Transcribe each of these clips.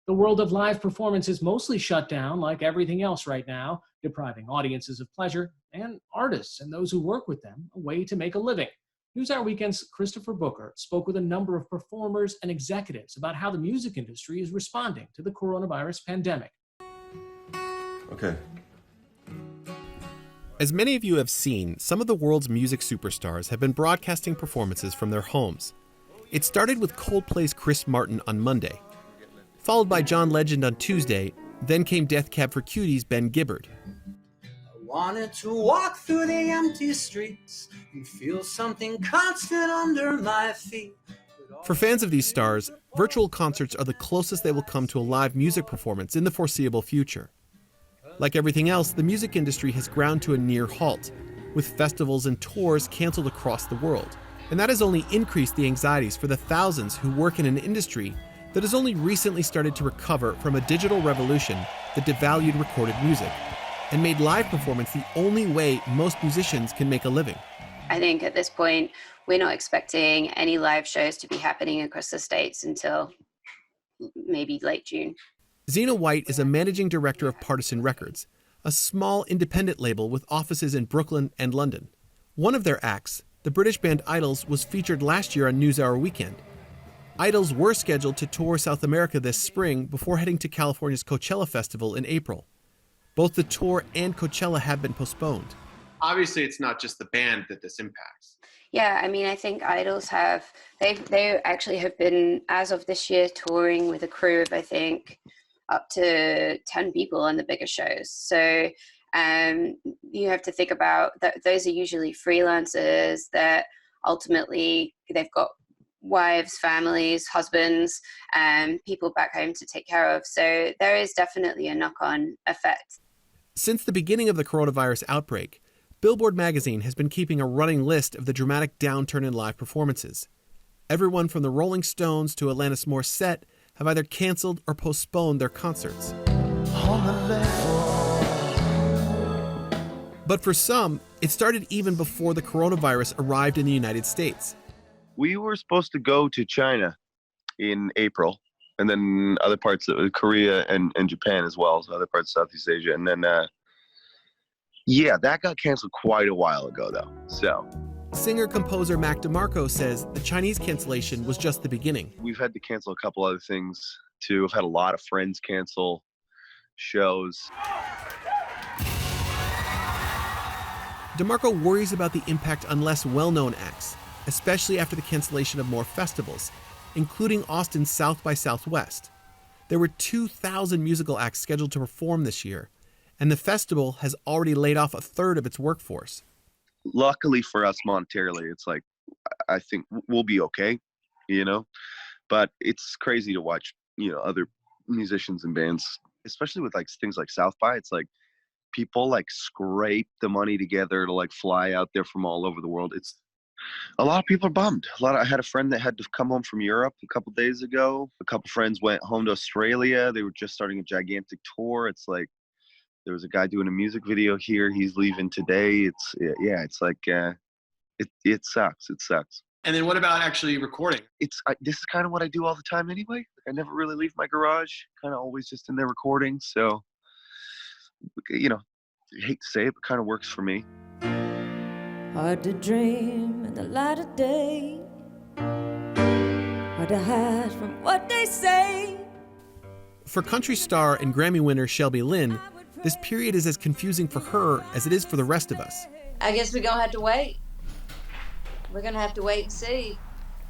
The world of live performance is mostly shut down like everything else right now, depriving audiences of pleasure and artists and those who work with them a way to make a living. NewsHour Weekend's Christopher Booker spoke with a number of performers and executives about how the music industry is responding to the coronavirus pandemic. Okay. As many of you have seen, some of the world's music superstars have been broadcasting performances from their homes. It started with Coldplay's Chris Martin on Monday, followed by John Legend on Tuesday, then came Death Cab for Cutie's Ben Gibbard. I wanted to walk through the empty streets and feel something constant under my feet. For fans of these stars, virtual concerts are the closest they will come to a live music performance in the foreseeable future. Like everything else, the music industry has ground to a near halt, with festivals and tours canceled across the world. And that has only increased the anxieties for the thousands who work in an industry that has only recently started to recover from a digital revolution that devalued recorded music and made live performance the only way most musicians can make a living. I think at this point, we're not expecting any live shows to be happening across the States until maybe late June. Zena White is a managing director of Partisan Records, a small independent label with offices in Brooklyn and London. One of their acts, the British band Idols, was featured last year on NewsHour Weekend. Idols were scheduled to tour South America this spring before heading to California's Coachella Festival in April. Both the tour and Coachella have been postponed. Obviously, it's not just the band that this impacts. Yeah, I mean, I think Idols they actually have been, as of this year, touring with a crew of, I think, up to 10 people on the bigger shows. So you have to think about that. Those are usually freelancers that ultimately they've got wives, families, husbands, people back home to take care of. So there is definitely a knock-on effect. Since the beginning of the coronavirus outbreak, Billboard magazine has been keeping a running list of the dramatic downturn in live performances. Everyone from the Rolling Stones to Alanis Morissette have either canceled or postponed their concerts. But for some, it started even before the coronavirus arrived in the United States. We were supposed to go to China in April, and then other parts of Korea and Japan as well, so other parts of Southeast Asia. And then, that got canceled quite a while ago, though. So, Singer-composer Mac DeMarco says the Chinese cancellation was just the beginning. We've had to cancel a couple other things, too. I've had a lot of friends cancel shows. DeMarco worries about the impact on less well-known acts, especially after the cancellation of more festivals, including Austin's South by Southwest. There were 2,000 musical acts scheduled to perform this year, and the festival has already laid off a third of its workforce. Luckily for us monetarily, it's like, I think we'll be okay, but it's crazy to watch, other musicians and bands, especially with like things like South by. It's like people like scrape the money together to like fly out there from all over the world. It's a lot of people are bummed. I had a friend that had to come home from Europe a couple days ago. A couple friends went home to Australia. They were just starting a gigantic tour. It's like, there was a guy doing a music video here. He's leaving today. It's like, it sucks. It sucks. And then what about actually recording? This is kind of what I do all the time anyway. I never really leave my garage. Kind of always just in there recording. So, I hate to say it, but kind of works for me. Hard to dream in the light of day. Hard to hide from what they say. For country star and Grammy winner Shelby Lynn, this period is as confusing for her as it is for the rest of us. I guess we're going to have to wait. We're going to have to wait and see.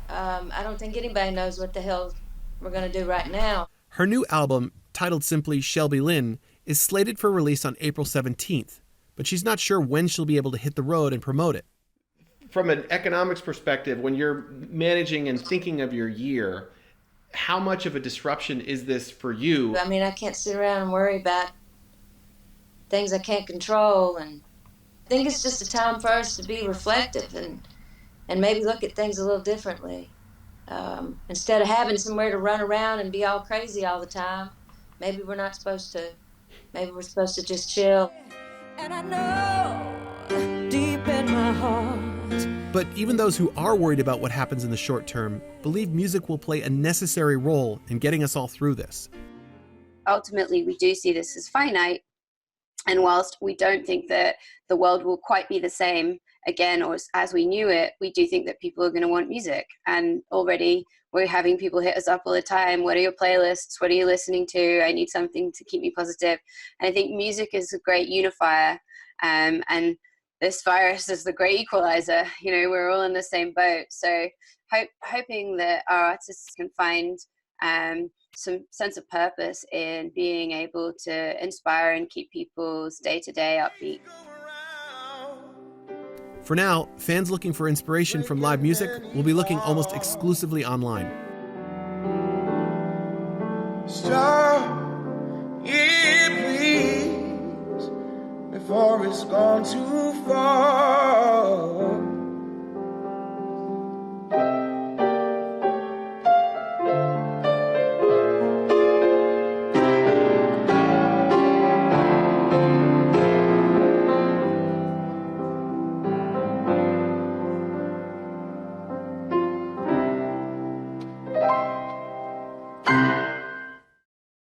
I don't think anybody knows what the hell we're going to do right now. Her new album, titled simply Shelby Lynn, is slated for release on April 17th, but she's not sure when she'll be able to hit the road and promote it. From an economics perspective, when you're managing and thinking of your year, how much of a disruption is this for you? I mean, I can't sit around and worry about things I can't control, and I think it's just a time for us to be reflective and maybe look at things a little differently. Instead of having somewhere to run around and be all crazy all the time, maybe we're supposed to just chill. And I know deep in my heart. But even those who are worried about what happens in the short term believe music will play a necessary role in getting us all through this. ultimately we do see this as finite. And whilst we don't think that the world will quite be the same again or as we knew it, we do think that people are going to want music. And already we're having people hit us up all the time. What are your playlists? What are you listening to? I need something to keep me positive. And I think music is a great unifier. And this virus is the great equalizer. You know, we're all in the same boat. So hoping that our artists can find some sense of purpose in being able to inspire and keep people's day-to-day upbeat. For now, fans looking for inspiration from live music will be looking almost exclusively online. Stop it, please, before it's gone too far.